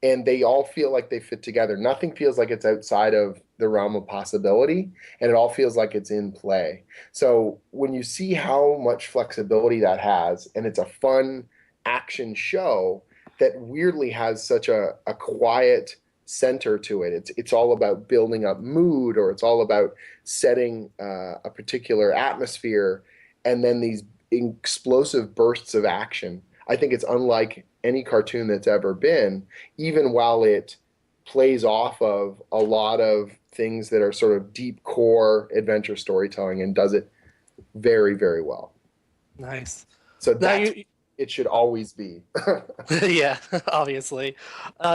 and they all feel like they fit together. Nothing feels like it's outside of the realm of possibility, and it all feels like it's in play. So when you see how much flexibility that has, and it's a fun action show that weirdly has such a quiet center to it. It's all about building up mood, or it's all about setting a particular atmosphere, and then these explosive bursts of action. I think it's unlike any cartoon that's ever been, even while it plays off of a lot of things that are sort of deep core adventure storytelling and does it very, very well.
Nice.
So that's it should always be.
Yeah, obviously.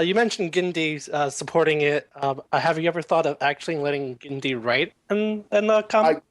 You mentioned Gindi supporting it. Have you ever thought of actually letting Gindi write in the comic?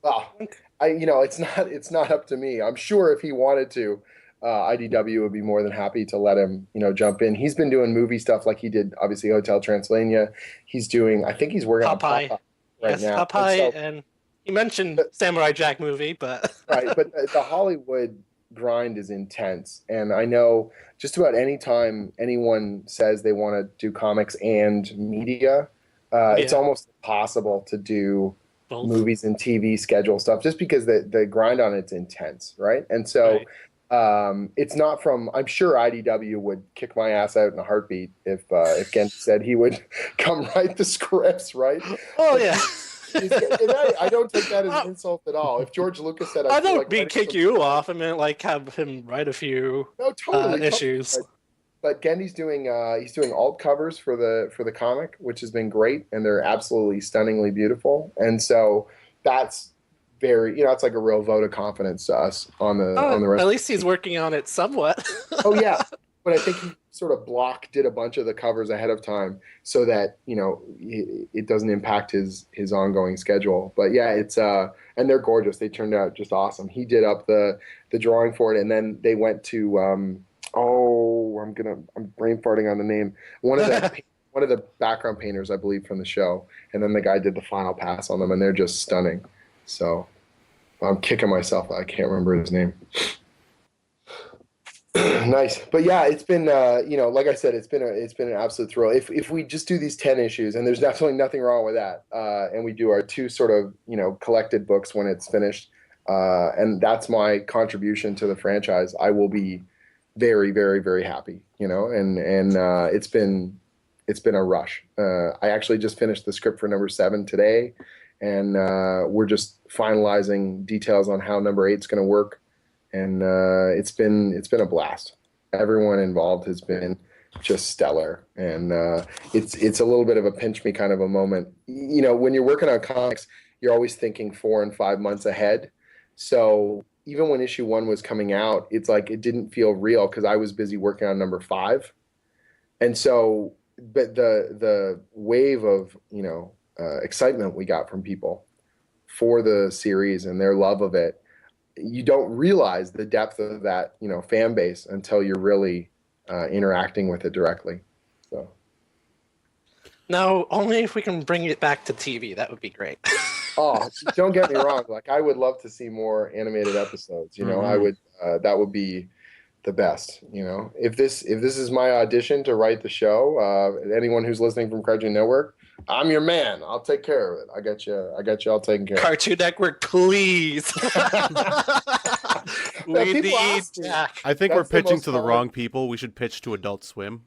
It's not up to me. I'm sure if he wanted to, IDW would be more than happy to let him, jump in. He's been doing movie stuff, like he did obviously Hotel Transylvania. I think he's working on Popeye right now.
Popeye, and you mentioned Samurai Jack movie, but
right, but the Hollywood grind is intense, and I know just about any time anyone says they want to do comics and media, it's almost impossible to do both movies and TV schedule stuff, just because the grind on it's intense, right? And so it's not from. I'm sure IDW would kick my ass out in a heartbeat if Gent said he would come write the scripts, right?
Oh yeah.
And I don't take that as an insult at all. If George Lucas said,
I don't mean kick you off. I mean, like, have him write a few issues.
Totally. But Gendy's doing he's doing alt covers for the comic, which has been great, and they're absolutely stunningly beautiful. And so that's very, it's like a real vote of confidence to us on the rest.
At least he's working on it somewhat.
Oh yeah, but I think he sort of did a bunch of the covers ahead of time so that it doesn't impact his ongoing schedule. But yeah, it's and they're gorgeous. They turned out just awesome. He did up the drawing for it, and then they went to I'm brain farting on the name. One of the background painters, I believe, from the show, and then the guy did the final pass on them, and they're just stunning. So I'm kicking myself. I can't remember his name. Nice, but yeah, it's been like I said, it's been an absolute thrill. If we just do these 10 issues, and there's definitely nothing wrong with that, and we do our 2 sort of collected books when it's finished, and that's my contribution to the franchise, I will be very, very, very happy. And it's been a rush. I actually just finished the script for number 7 today, and we're just finalizing details on how number 8's going to work. And it's been a blast. Everyone involved has been just stellar, and it's a little bit of a pinch me kind of a moment. When you're working on comics, you're always thinking 4 and 5 months ahead. So even when issue 1 was coming out, it's like it didn't feel real because I was busy working on number 5. And so, but the wave of excitement we got from people for the series and their love of it, you don't realize the depth of that fan base until you're really interacting with it directly. So.
No, only if we can bring it back to TV. That would be great.
Oh, don't get me wrong. Like, I would love to see more animated episodes. I would. That would be the best. If this is my audition to write the show, anyone who's listening from Cartoon Network, I'm your man. I'll take care of it. I got you all taken care of.
Cartoon Network, please. We need Jack.
I think we're pitching to the wrong people. We should pitch to Adult Swim.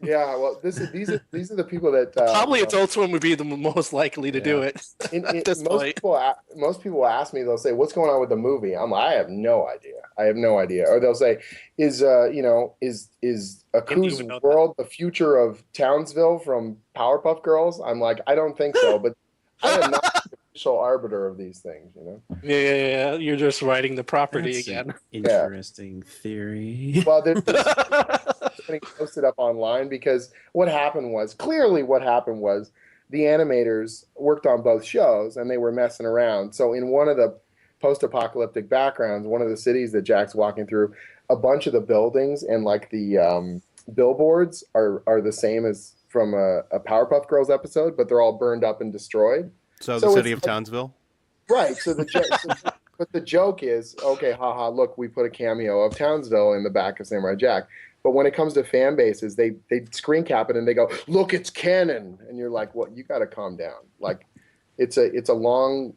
Yeah, well, these are the people that
probably Adult Swim would be the most likely to do it. At this point.
Most people ask me, they'll say, "What's going on with the movie?" I'm like, I have no idea. Or they'll say, "Is Aku's World the future of Townsville from Powerpuff Girls?" I'm like, I don't think so, but I am not the official arbiter of these things.
Yeah. You're just writing the property again.
Interesting theory.
Well, there's getting posted up online because what happened was the animators worked on both shows and they were messing around. So in one of the post-apocalyptic backgrounds, one of the cities that Jack's walking through, a bunch of the buildings and like the billboards are the same as from a Powerpuff Girls episode, but they're all burned up and destroyed.
So the city of Townsville?
Right. So but the joke is, okay, haha, look, we put a cameo of Townsville in the back of Samurai Jack. But when it comes to fan bases, they screen cap it and they go, "Look, it's canon," and you're like, "What? You got to calm down." Like, it's a long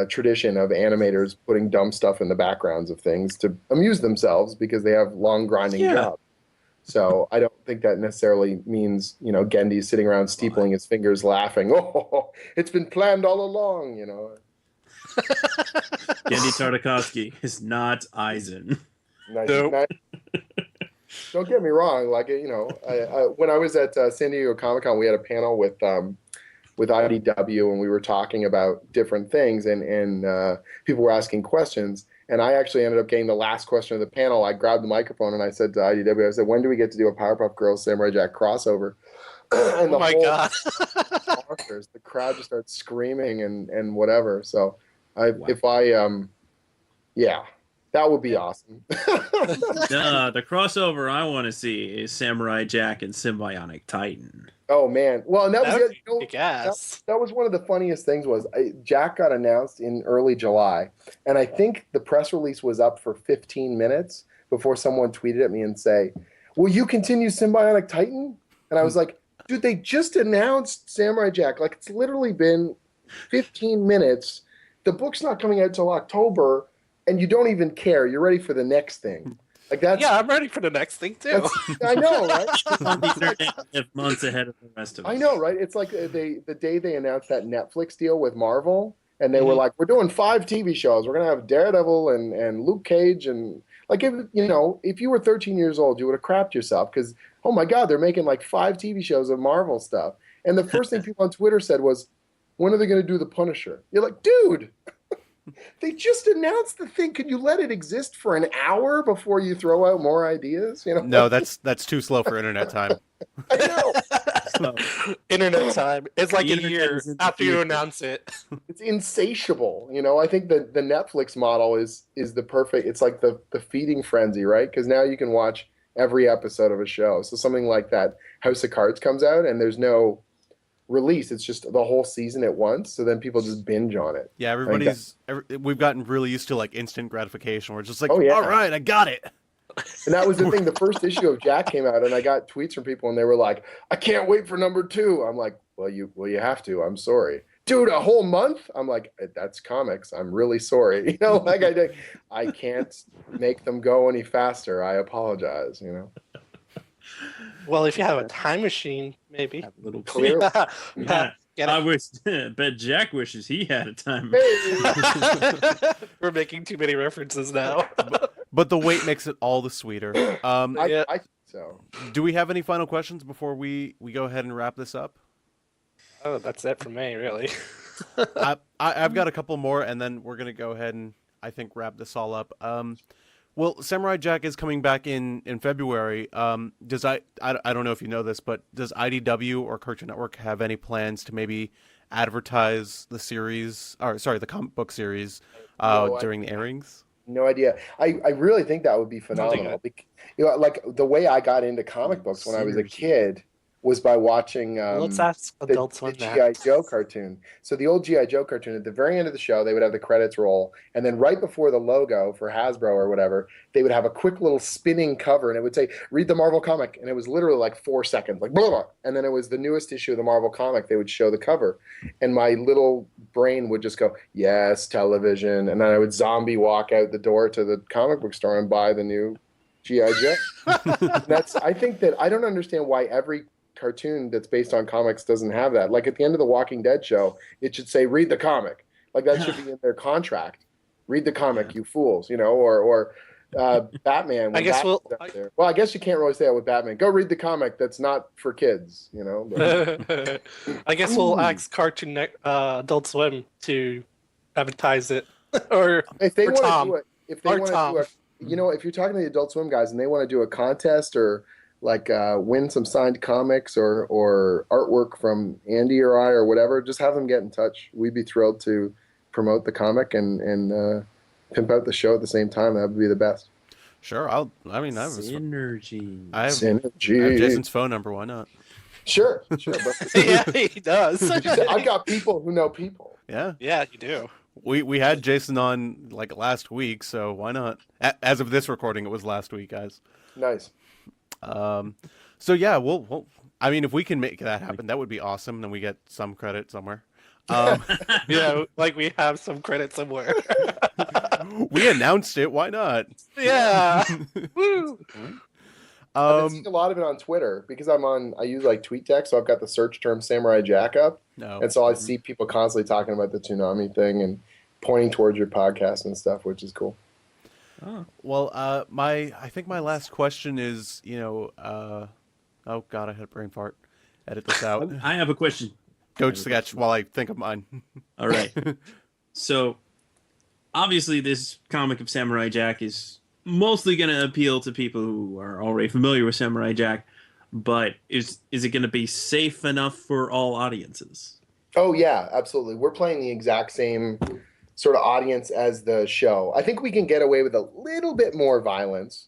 tradition of animators putting dumb stuff in the backgrounds of things to amuse themselves because they have long grinding jobs. So I don't think that necessarily means Gendy's sitting around steepling his fingers, laughing. Oh, it's been planned all along.
Gendy Tartakovsky is not Eisen.
Nice. Don't get me wrong. Like, when I was at San Diego Comic-Con, we had a panel with IDW, and we were talking about different things, and people were asking questions. And I actually ended up getting the last question of the panel. I grabbed the microphone and I said to IDW, I said, "When do we get to do a Powerpuff Girls Samurai Jack crossover?" And
God!
The crowd just starts screaming and whatever. So that would be awesome.
The crossover I want to see is Samurai Jack and Symbionic Titan.
Oh man! Well, and that was one of the funniest things was Jack got announced in early July, and I think the press release was up for 15 minutes before someone tweeted at me and say, "Will you continue Symbionic Titan?" And I was like, "Dude, they just announced Samurai Jack. Like, it's literally been 15 minutes. The book's not coming out till October." And you don't even care. You're ready for the next thing. Like that's.
Yeah, I'm ready for the next thing too.
I know, right?
Months ahead of the rest of us.
I know, right? It's like the day they announced that Netflix deal with Marvel, and they were like, "We're doing 5 TV shows. We're gonna have Daredevil and Luke Cage, and like if you were 13 years old, you would have crapped yourself because oh my God, they're making like 5 TV shows of Marvel stuff." And the first thing people on Twitter said was, "When are they gonna do the Punisher?" You're like, dude. They just announced the thing. Could you let it exist for an hour before you throw out more ideas?
No, that's too slow for internet time.
I
know. Internet time. It's like a year after you announce it.
It's insatiable. I think the Netflix model is the perfect. It's like the feeding frenzy, right? Because now you can watch every episode of a show. So something like that House of Cards comes out, and there's no release. It's just the whole season at once, so then people just binge on it.
Yeah, we've gotten really used to like instant gratification. We're just like, all right, I got it.
And that was the thing. The first issue of Jack came out, and I got tweets from people, and they were like, "I can't wait for number 2." I'm like, "Well, you have to. I'm sorry, dude. A whole month?" I'm like, "That's comics. I'm really sorry. Like I can't make them go any faster. I apologize.
Well, if you have a time machine, maybe.
A little
clear.
I wish, bet Jack wishes he had a time.
We're making too many references now.
But the wait makes it all the sweeter.
I think so.
Do we have any final questions before we go ahead and wrap this up?
Oh, that's it for me, really.
I've got a couple more, and then we're gonna go ahead and I think wrap this all up. Well, Samurai Jack is coming back in February. Does I don't know if you know this, but does IDW or Cartoon Network have any plans to maybe advertise the series, or sorry, the comic book series, during the airings?
No idea. I really think that would be phenomenal. Like the way I got into comic books when I was a kid was by watching
Let's ask Adult Swim
the G.I. Joe cartoon. So the old G.I. Joe cartoon, at the very end of the show, they would have the credits roll, and then right before the logo for Hasbro or whatever, they would have a quick little spinning cover, and it would say, read the Marvel comic, and it was literally like 4 seconds, like blah, blah. And then it was the newest issue of the Marvel comic, they would show the cover, and my little brain would just go, yes, television, and then I would zombie walk out the door to the comic book store and buy the new G.I. Joe. I think that I don't understand why every cartoon that's based on comics doesn't have that. Like at the end of the Walking Dead show, it should say read the comic. Like that should be in their contract. Read the comic, you fools, or Batman.
I guess
I guess you can't really say that with Batman. Go read the comic that's not for kids, But.
I guess we'll ask Adult Swim to advertise it, or
if they want
Tom.
to do it, if you're talking to the Adult Swim guys and they want to do a contest or like win some signed comics or artwork from Andy or I or whatever, just have them get in touch. We'd be thrilled to promote the comic and pimp out the show at the same time. That would be the best.
Sure.
Synergy.
I have Jason's phone number. Why not?
Sure. But
yeah, he does.
I've got people who know people.
Yeah.
Yeah, you do.
We had Jason on like last week, so why not? As of this recording, it was last week, guys.
Nice.
So yeah, we'll I mean, if we can make that happen, that would be awesome. Then we get some credit somewhere.
Yeah, like we have some credit somewhere.
We announced it. Why not?
Yeah. Woo.
I've been seeing a lot of it on Twitter because I use like TweetDeck, so I've got the search term Samurai Jack up.
No.
And so I see people constantly talking about the Toonami thing and pointing towards your podcast and stuff, which is cool.
Oh. Well, I think my last question is, oh God, I had a brain fart. Edit this out.
I have a question.
Go sketch while I think of mine.
All right. So, obviously, this comic of Samurai Jack is mostly going to appeal to people who are already familiar with Samurai Jack, but is it going to be safe enough for all audiences?
Oh yeah, absolutely. We're playing the exact same sort of audience as the show. I think we can get away with a little bit more violence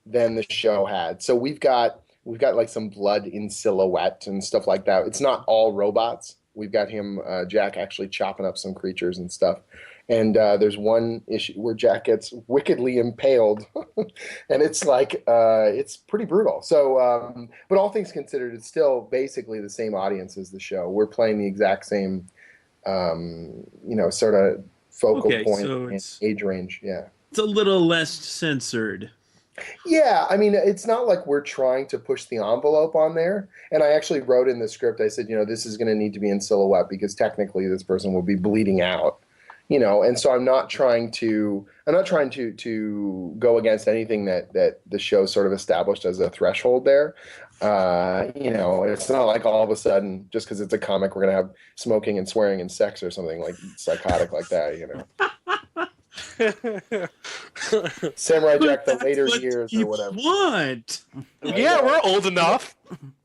than the show had. So we've got like some blood in silhouette and stuff like that. It's not all robots. We've got him, Jack, actually chopping up some creatures and stuff. And there's one issue where Jack gets wickedly impaled, and it's like it's pretty brutal. So, but all things considered, it's still basically the same audience as the show. We're playing the exact same, sort of focal point and age range. Yeah,
it's a little less censored.
Yeah, I mean, it's not like we're trying to push the envelope on there. And I actually wrote in the script, I said, this is going to need to be in silhouette because technically this person will be bleeding out. And so I'm not trying to go against anything that the show sort of established as a threshold there. It's not like all of a sudden, just because it's a comic, we're going to have smoking and swearing and sex or something like psychotic like that, Samurai Jack, the later years or whatever.
What?
Yeah, we're old enough.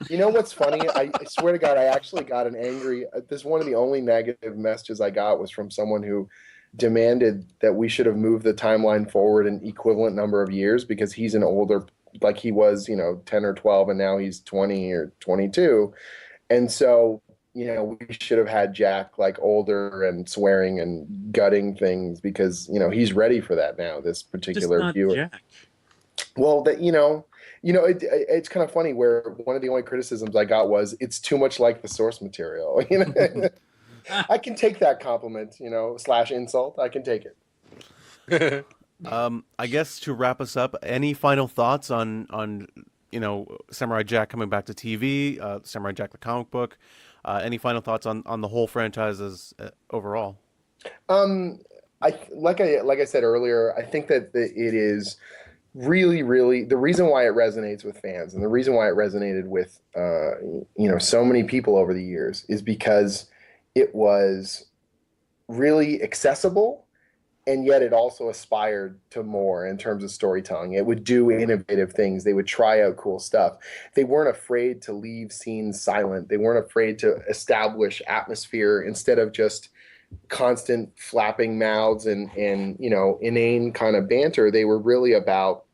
You know what's funny? I swear to God, I actually got an angry. This one of the only negative messages I got was from someone who demanded that we should have moved the timeline forward an equivalent number of years because he's an older, like he was, 10 or 12, and now he's 20 or 22, and so. We should have had Jack like older and swearing and gutting things because he's ready for that now. This particular viewer.
Jack.
Well, that it's kind of funny where one of the only criticisms I got was it's too much like the source material. I can take that compliment, / insult. I can take it.
I guess to wrap us up, any final thoughts on Samurai Jack coming back to TV, Samurai Jack the comic book? Any final thoughts on the whole franchises overall?
Like I said earlier, I think that it is really, really the reason why it resonates with fans and the reason why it resonated with so many people over the years is because it was really accessible and yet it also aspired to more in terms of storytelling. It would do innovative things. They would try out cool stuff. They weren't afraid to leave scenes silent. They weren't afraid to establish atmosphere instead of just constant flapping mouths and inane kind of banter. They were really about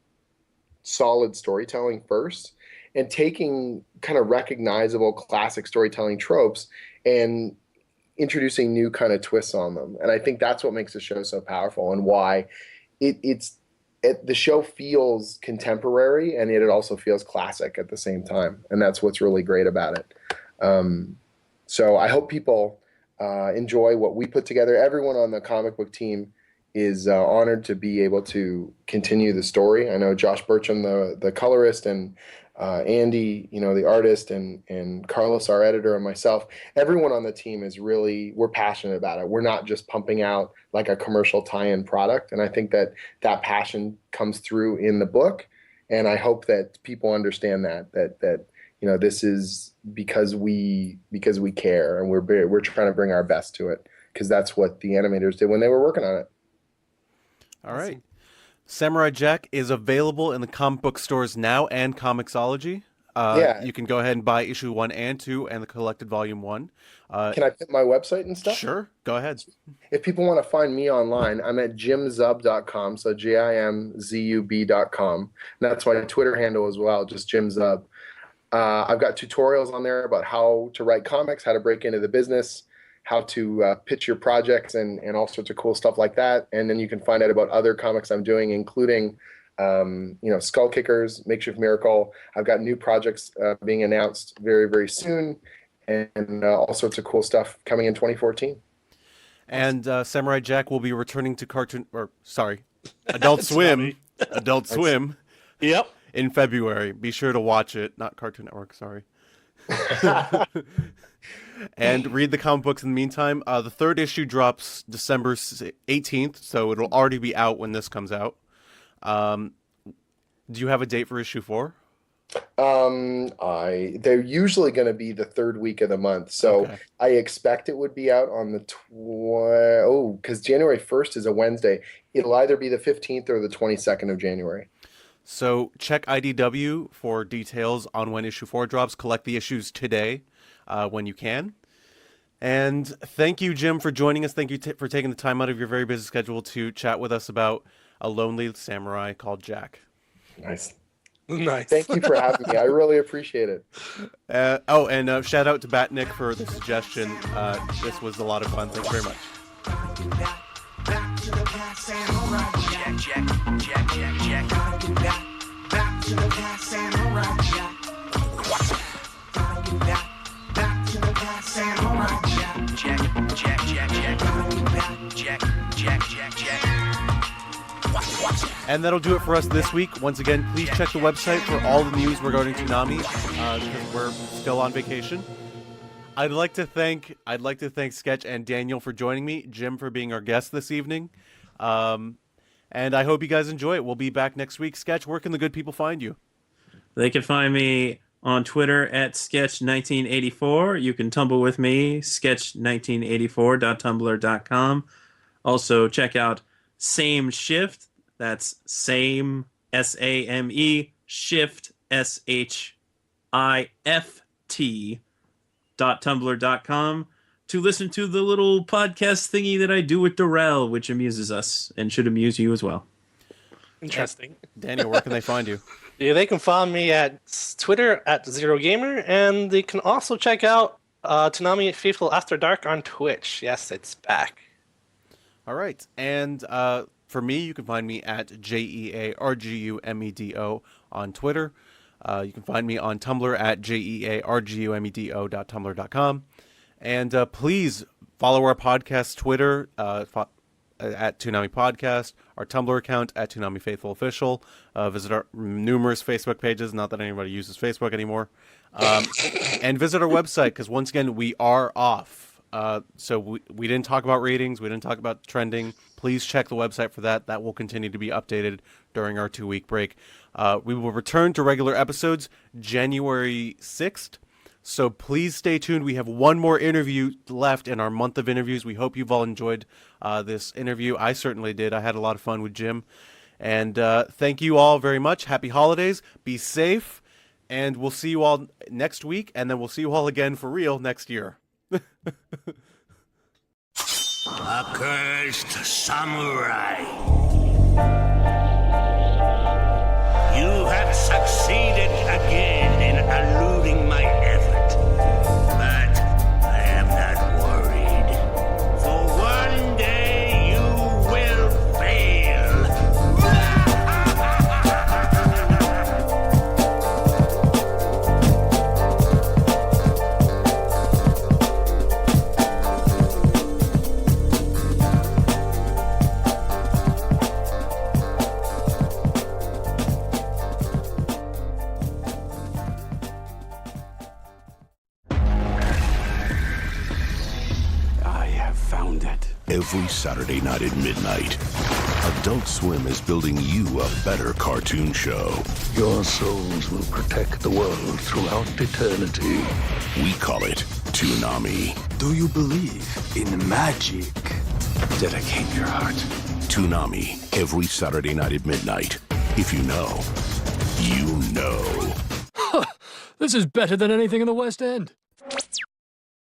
solid storytelling first, and taking kind of recognizable classic storytelling tropes and introducing new kind of twists on them. And I think that's what makes the show so powerful, and why the show feels contemporary, and yet it also feels classic at the same time. And that's what's really great about it. So I hope people enjoy what we put together. Everyone on the comic book team is honored to be able to continue the story. I know Josh Burcham, the colorist, and Andy, the artist, and Carlos, our editor, and myself, everyone on the team we're passionate about it. We're not just pumping out like a commercial tie-in product. And I think that passion comes through in the book. And I hope that people understand that this is because we care, and we're trying to bring our best to it, because that's what the animators did when they were working on it.
All right. Samurai Jack is available in the comic book stores now and Comixology. You can go ahead and buy issue 1 and 2 and the collected volume 1.
Can I put my website and stuff?
Sure. Go ahead.
If people want to find me online, I'm at jimzub.com. So JIMZUB.com. And that's my Twitter handle as well, just Jim Zub. I've got tutorials on there about how to write comics, how to break into the business, how to pitch your projects, and all sorts of cool stuff like that. And then you can find out about other comics I'm doing, including Skull Kickers, Makeshift Miracle. I've got new projects being announced very, very soon, and all sorts of cool stuff coming in 2014.
And Samurai Jack will be returning to Adult Swim. Adult Swim.
Yep.
In February. Be sure to watch it. Not Cartoon Network, sorry. And read the comic books in the meantime. The third issue drops December 18th, so it'll already be out when this comes out. Do you have a date for issue 4?
They're usually going to be the third week of the month, so okay. I expect it would be out on the because January 1st is a Wednesday. It'll either be the 15th or the 22nd of January.
So check IDW for details on when issue 4 drops. Collect the issues today when you can. And thank you, Jim, for joining us. Thank you for taking the time out of your very busy schedule to chat with us about a lonely samurai called Jack.
Nice.
Nice.
Thank you for having me. I really appreciate it.
And shout out to Batnick for the suggestion. This was a lot of fun. Thank you very much. And that'll do it for us this week. Once again, please check the website for all the news regarding Toonami, because we're still on vacation. I'd like to thank Sketch and Daniel for joining me, Jim for being our guest this evening, and I hope you guys enjoy it. We'll be back next week. Sketch, where can the good people find you?
They can find me on Twitter at Sketch1984. You can tumble with me, sketch1984.tumblr.com. Also, check out Same Shift. That's Same, S-A-M-E, Shift, SHIFT.tumblr.com to listen to the little podcast thingy that I do with Darrell, which amuses us and should amuse you as well.
Interesting.
Daniel, where can they find you?
Yeah, they can follow me at Twitter at ZeroGamer, and they can also check out Toonami Faithful After Dark on Twitch. Yes, it's back.
All right. And for me, you can find me at JEARGUMEDO on Twitter. You can find me on Tumblr at JEARGUMEDO.tumblr.com. And please follow our podcast Twitter at Toonami Podcast, our Tumblr account at Toonami Faithful Official. Visit our numerous Facebook pages, not that anybody uses Facebook anymore. And visit our website, because once again, we are off. So we didn't talk about ratings, we didn't talk about trending. Please check the website for that. That will continue to be updated during our 2-week break. We will return to regular episodes January 6th. So please stay tuned. We have one more interview left in our month of interviews. We hope you've all enjoyed this interview. I certainly did. I had a lot of fun with Jim. And thank you all very much. Happy holidays. Be safe. And we'll see you all next week. And then we'll see you all again for real next year.
Accursed samurai. You have succeeded again in eluding my effort. But I am not worried. For one day you will fail. Every Saturday night at midnight, Adult Swim is building you a better cartoon show.
Your souls will protect the world throughout eternity.
We call it Toonami.
Do you believe in magic? Dedicate your heart.
Toonami, every Saturday night at midnight. If you know, you know.
This is better than anything in the West End.